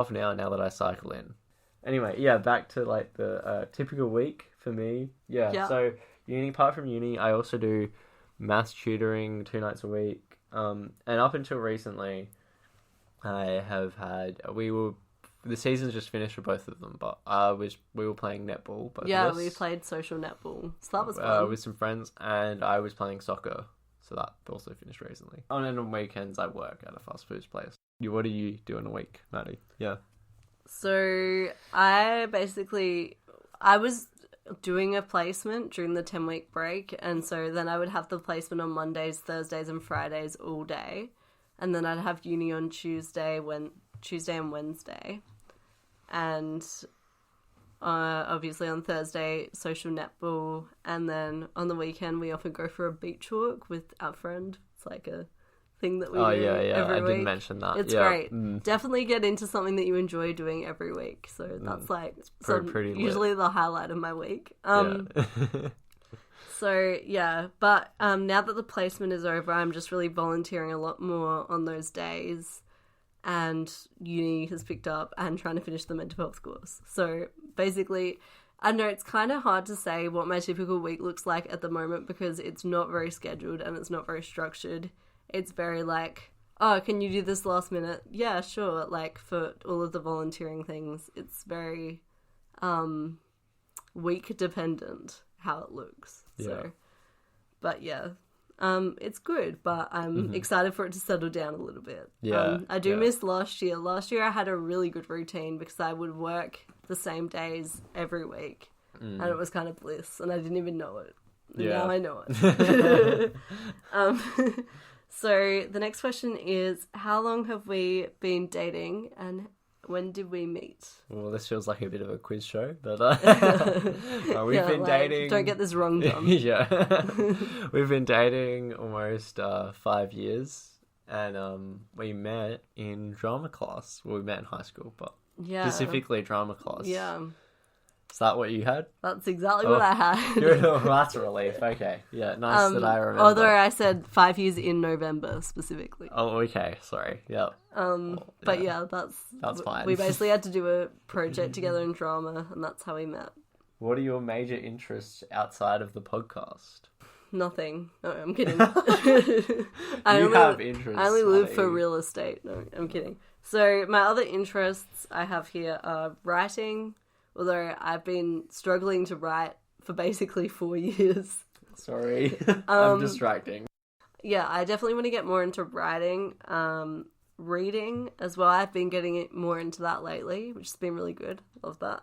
off now that I cycle in. Anyway, yeah, back to like the typical week for me. Yeah, so apart from uni, I also do maths tutoring 2 nights a week. And up until recently, I have had the season's just finished for both of them, but we were playing netball. Both of us, we played social netball, so that was fun with some friends, and I was playing soccer, so that also finished recently. And then on weekends, I work at a fast food place. What do you do in a week, Maddie? Yeah. So I was doing a placement during the 10-week break, and so then I would have the placement on Mondays, Thursdays, and Fridays all day, and then I'd have uni on Tuesday and Wednesday, and obviously on Thursday social netball, and then on the weekend we often go for a beach walk with our friend. It's like a thing that we do every week. I didn't mention that. It's great. Definitely get into something that you enjoy doing every week. So that's like pretty usually the highlight of my week. So yeah, but now that the placement is over, I'm just really volunteering a lot more on those days, and uni has picked up and trying to finish the mental health course. So basically, I know it's kind of hard to say what my typical week looks like at the moment because it's not very scheduled and it's not very structured. It's very like, oh, can you do this last minute? Yeah, sure. Like for all of the volunteering things, it's very week dependent how it looks. Yeah. So, but yeah, it's good, but I'm excited for it to settle down a little bit. Yeah. I do miss last year. Last year I had a really good routine because I would work the same days every week and it was kind of bliss and I didn't even know it. Now I know it. So the next question is, how long have we been dating and when did we meet? Well, this feels like a bit of a quiz show, but we've been dating... Don't get this wrong, Dom. Yeah. We've been dating almost 5 years, and we met in drama class. Well, we met in high school, but specifically drama class. Yeah. Is that what you had? That's exactly what I had. Good. Oh, that's a relief. Okay. Yeah, nice that I remember. Although I said 5 years in November, specifically. Oh, okay. Sorry. Yeah. But yeah, that's fine. We basically had to do a project together in drama, and that's how we met. What are your major interests outside of the podcast? Nothing. No, I'm kidding. I have interests. I only live for real estate. No, I'm kidding. So my other interests I have here are writing, although I've been struggling to write for basically 4 years. Sorry. I'm distracting. Yeah, I definitely want to get more into writing. Reading as well. I've been getting more into that lately, which has been really good. Love that.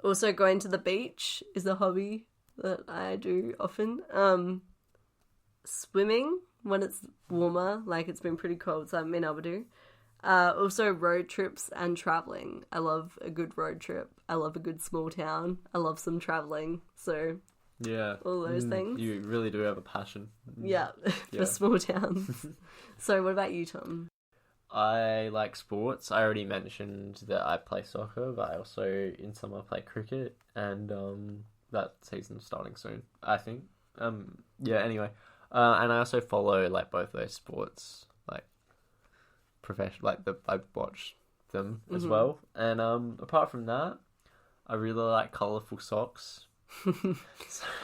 Also going to the beach is a hobby that I do often. Swimming when it's warmer, like it's been pretty cold, so I haven't been able to. Also road trips and traveling. I love a good road trip. I love a good small town. I love some traveling. So yeah, all those things. You really do have a passion. Yeah, for small towns. So what about you, Tom? I like sports. I already mentioned that I play soccer, but I also in summer play cricket, and that season's starting soon, I think. Anyway. And I also follow like both those sports, like I watch them as well. And apart from that, I really like colourful socks.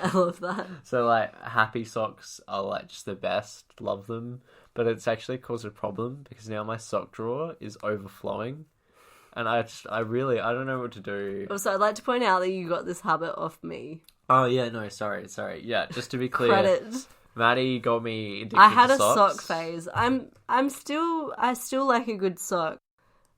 I love that. So like happy socks are like just the best. Love them. But it's actually caused a problem because now my sock drawer is overflowing. And I don't know what to do. Also, I'd like to point out that you got this habit off me. Oh yeah, no, sorry. Yeah, just to be clear. Credit. Maddie got me addicted I had to a socks. sock phase. I still like a good sock.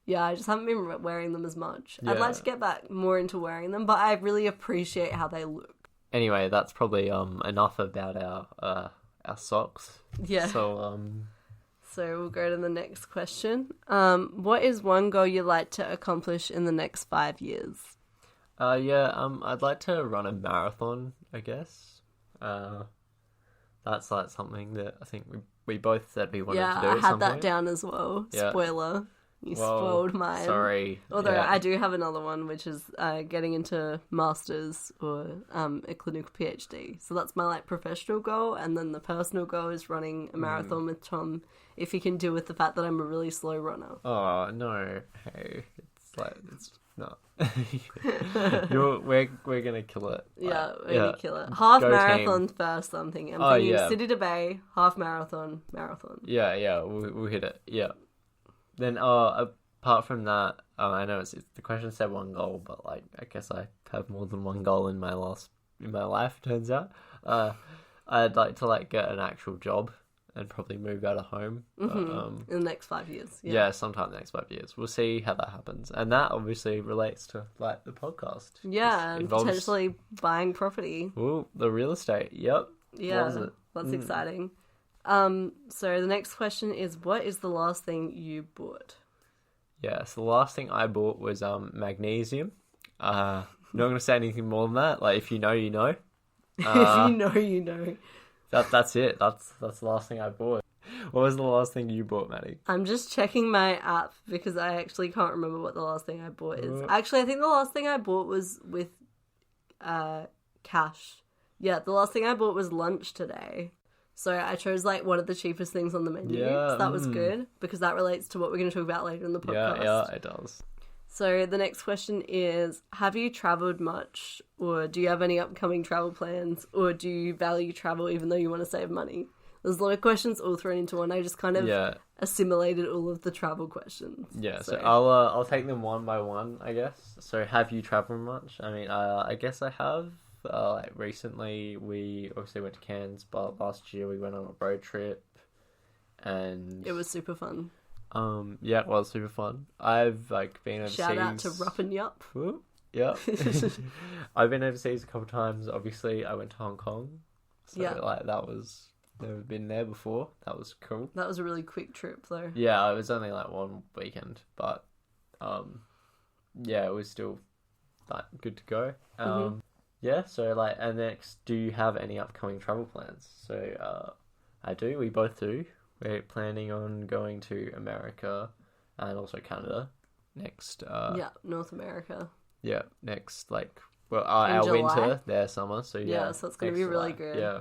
Yeah, I just haven't been wearing them as much. Yeah. I'd like to get back more into wearing them, but I really appreciate how they look. Anyway, that's probably enough about our socks. Yeah. So we'll go to the next question. What is one goal you'd like to accomplish in the next 5 years? I'd like to run a marathon, I guess. That's like something that I think we both said we wanted to do. Yeah, I had that point. down as well. Yeah. Spoiler. You spoiled mine. Sorry. Although I do have another one, which is getting into masters or a clinical PhD. So that's my like professional goal, and then the personal goal is running a marathon with Tom. If he can deal with the fact that I'm a really slow runner. Oh no! Hey, it's not. We're gonna kill it. Yeah, we're gonna kill it. Half Go marathon team. first. I'm thinking. I'm thinking City to Bay, half marathon. Yeah, we'll hit it. Yeah. Then, apart from that, I know the question said one goal, but like I guess I have more than one goal in my life. Turns out, I'd like to like get an actual job and probably move out of home. In the next 5 years. Yeah, sometime in the next 5 years. We'll see how that happens, and that obviously relates to like the podcast. Yeah, and potentially buying property. Ooh, the real estate. Yep. Yeah, that's exciting. So the next question is, what is the last thing you bought? Yeah, so the last thing I bought was magnesium. Not going to say anything more than that. Like, if you know, you know. If you know, you know. That's it. That's the last thing I bought. What was the last thing you bought, Maddie? I'm just checking my app because I actually can't remember what the last thing I bought is. Actually, I think the last thing I bought was with cash. Yeah, the last thing I bought was lunch today. So I chose like one of the cheapest things on the menu. So that was good because that relates to what we're going to talk about later in the podcast. Yeah, it does. So the next question is, have you travelled much, or do you have any upcoming travel plans, or do you value travel even though you want to save money? There's a lot of questions all thrown into one. I just kind of assimilated all of the travel questions. Yeah, so I'll take them one by one, I guess. So have you travelled much? I mean, I guess I have. Like recently, we obviously went to Cairns, but last year we went on a road trip, and it was super fun. Yeah, it was super fun. I've like been overseas. Shout out to Rupp and Yup. Yeah. I've been overseas a couple of times. Obviously, I went to Hong Kong. So like that was never been there before. That was cool. That was a really quick trip though. Yeah, it was only like one weekend, but yeah, it was still like good to go. Yeah, so like, and next, do you have any upcoming travel plans? So I do. We both do. We're planning on going to America and also Canada next. North America. Yeah, next our July? winter, their summer. So yeah, so it's gonna be really good. Yeah,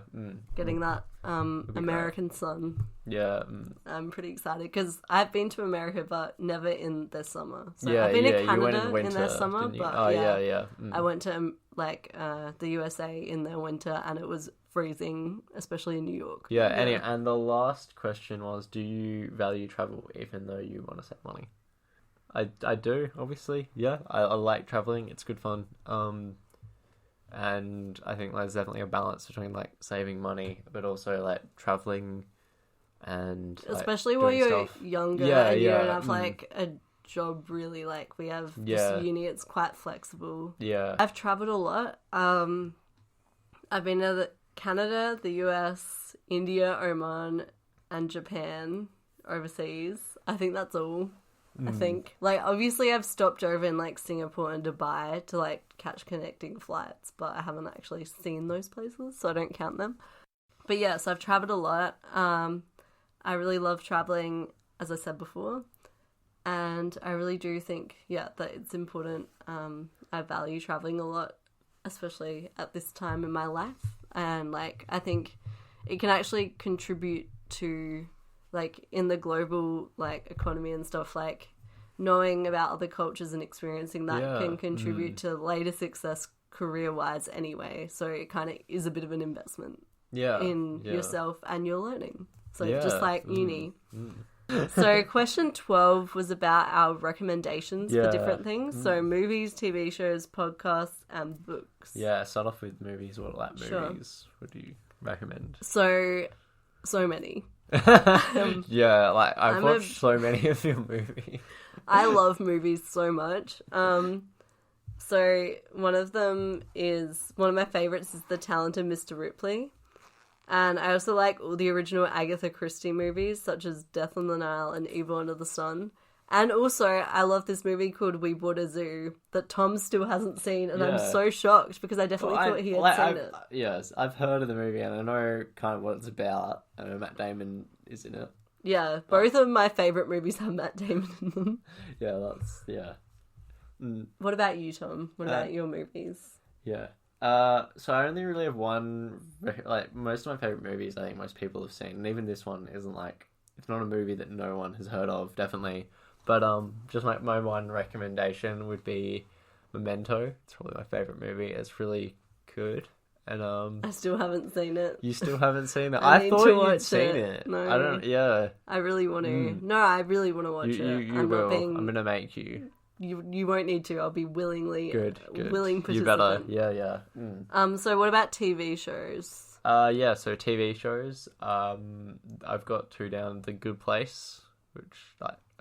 getting that American great. sun. Yeah, I'm pretty excited because I've been to America, but never in their summer. So yeah, I've been to you went Canada winter, in their summer, but I went to the USA in their winter, and it was freezing, especially in New York. Yeah, and the last question was, do you value travel even though you want to save money? I do, obviously. Yeah, I like traveling. It's good fun. And I think there's definitely a balance between like saving money, but also like traveling, and especially while you're younger and you don't have like a job really. Like we have just uni, it's quite flexible. Yeah, I've traveled a lot. I've been to Canada, the US, India, Oman, and Japan overseas. I think that's all. I think, like, obviously I've stopped over in, like, Singapore and Dubai to, like, catch connecting flights, but I haven't actually seen those places, so I don't count them. But, yeah, so I've travelled a lot. I really love travelling, as I said before, and I really do think, that it's important. I value travelling a lot, especially at this time in my life, and, like, I think it can actually contribute to, like, in the global, like, economy and stuff, like, knowing about other cultures and experiencing that can contribute to later success career-wise anyway. So it kind of is a bit of an investment in yourself and your learning. So just like uni. So question 12 was about our recommendations for different things. So movies, TV shows, podcasts, and books. Yeah, start off with movies. What movies? Sure. What do you recommend? So many. Yeah, like I've watched so many of your movies. I love movies so much. So one of my favorites is The Talented Mr. Ripley. And I also like all the original Agatha Christie movies, such as Death on the Nile and Evil Under the Sun. And also, I love this movie called We Bought a Zoo that Tom still hasn't seen, and I'm so shocked because I definitely thought he had seen it. Yes, I've heard of the movie and I know kind of what it's about. I know Matt Damon is in it. Yeah, both of my favourite movies have Matt Damon in them. Yeah. What about you, Tom? What about your movies? Yeah. So I only really have one, like, most of my favourite movies I think most people have seen, and even this one isn't like, it's not a movie that no one has heard of, definitely. But just my one recommendation would be Memento. It's probably my favourite movie. It's really good. And I still haven't seen it. You still haven't seen it? I thought you'd seen it. No. I don't. Yeah. I really want to. No, I really want to watch it. You will. I'm gonna make you. You won't need to. I'll be willingly good. Willing participant. You better. Yeah. So what about TV shows? Yeah. So TV shows. I've got two down. The Good Place, which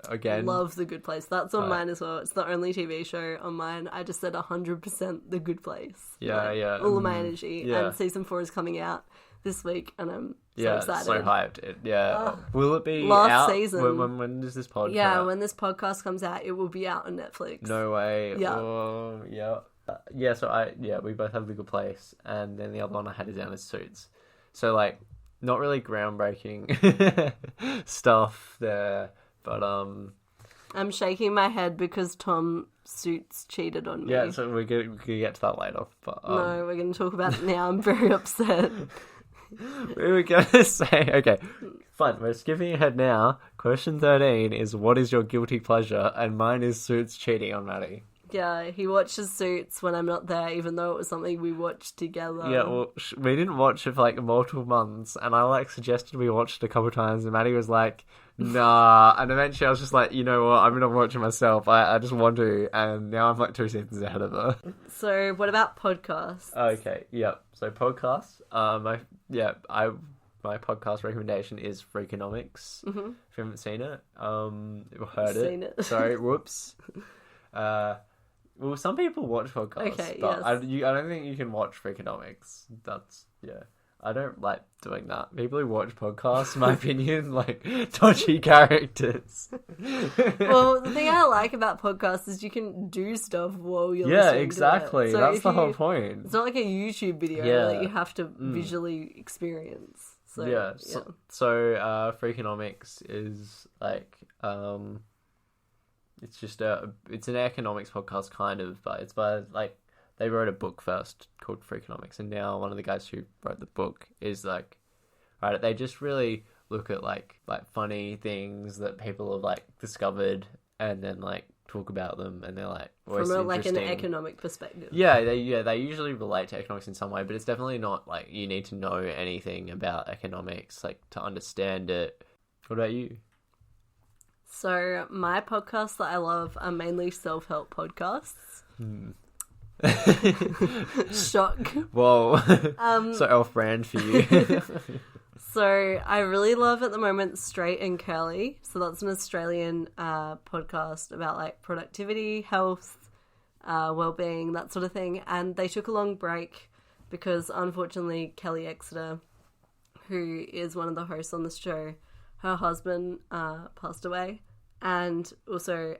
again, love The Good Place. That's on mine as well. It's the only TV show on mine. I just said 100% The Good Place. Yeah. All of my energy. Yeah. And season 4 is coming out this week, and I'm so excited. So hyped. Will it be last out? season? When does this podcast? Yeah, when this podcast comes out, it will be out on Netflix. No way. Yeah. Oh, yeah. So we both have The Good Place, and then the other one I had is down as Suits. So like, not really groundbreaking stuff there, but I'm shaking my head because Tom Suits cheated on me. Yeah, so we're gonna get to that later. But no, we're gonna talk about it now. I'm very upset. We were gonna say, okay, fine. We're skipping ahead now. Question 13 is, what is your guilty pleasure? And mine is Suits cheating on Maddie. Yeah, he watches Suits when I'm not there, even though it was something we watched together. Yeah, well, we didn't watch it for like multiple months, and I suggested we watched it a couple of times, and Maddie was like, nah, and eventually I was just like, you know what, I'm gonna watch it myself. I just want to, and now I'm like 2 seasons ahead of her. So, what about podcasts? Okay, yep. So podcasts, my podcast recommendation is Freakonomics. Mm-hmm. If you haven't seen it, heard Seen it. Sorry, whoops. Well, some people watch podcasts, okay, but yes. I don't think you can watch Freakonomics. I don't like doing that. People who watch podcasts, in my opinion, like dodgy characters. Well, the thing I like about podcasts is you can do stuff while you're listening to it. Exactly. So that's the whole point. It's not like a YouTube video that you have to visually experience. So, So Freakonomics is like it's just it's an economics podcast kind of, but it's by like, they wrote a book first called Freakonomics, and now one of the guys who wrote the book is like, right, they just really look at like funny things that people have like discovered, and then like talk about them, and they're like always from like an interesting. Economic perspective. They usually relate to economics in some way, but it's definitely not like you need to know anything about economics like to understand it. What about you? So my podcasts that I love are mainly self-help podcasts. Shock. Whoa. So off-brand for you. So I really love at the moment Straight and Curly. So that's an Australian podcast about like productivity, health, well-being, that sort of thing. And they took a long break because unfortunately Kelly Exeter, who is one of the hosts on the show, her husband passed away. And also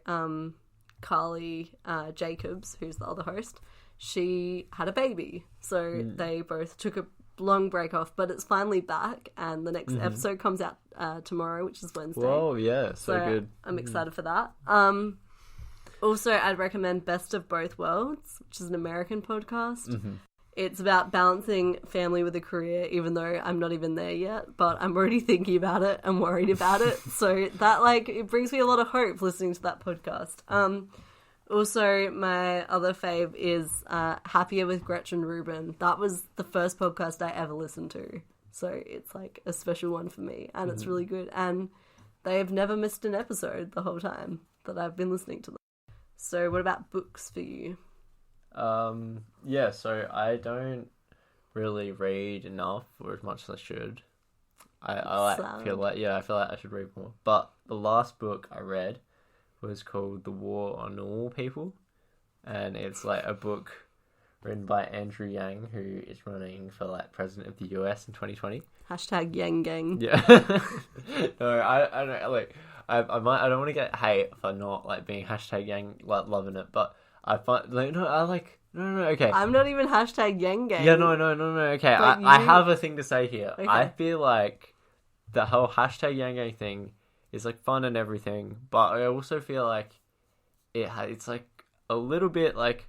Carly Jacobs, who's the other host, she had a baby. So they both took a long break off, but it's finally back, and the next episode comes out tomorrow, which is Wednesday. Whoa, yeah, so good. I'm excited for that. Also, I'd recommend Best of Both Worlds, which is an American podcast. It's about balancing family with a career, even though I'm not even there yet, but I'm already thinking about it and worried about it. So that, like, it brings me a lot of hope listening to that podcast. Also, my other fave is Happier with Gretchen Rubin. That was the first podcast I ever listened to. So it's like a special one for me, and it's really good. And they've never missed an episode the whole time that I've been listening to them. So what about books for you? So I don't really read enough, or as much as I should. I feel like I should read more. But the last book I read was called The War on Normal People, and it's like a book written by Andrew Yang, who is running for like president of the US in 2020. Hashtag Yang Gang. Yeah. No, I don't like. I don't want to get hate for not like being hashtag Yang, like loving it, but I find like no, okay. I'm not even hashtag Yang Gang. Yeah, no, okay. I have a thing to say here. Okay. I feel like the whole hashtag Yang Gang thing is like fun and everything, but I also feel like it's like a little bit like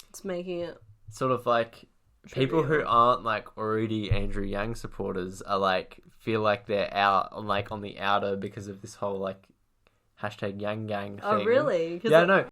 it's making it sort of like people who aren't like already Andrew Yang supporters are like feel like they're out on the outer because of this whole like hashtag Yang Gang thing. Oh really? Yeah, no.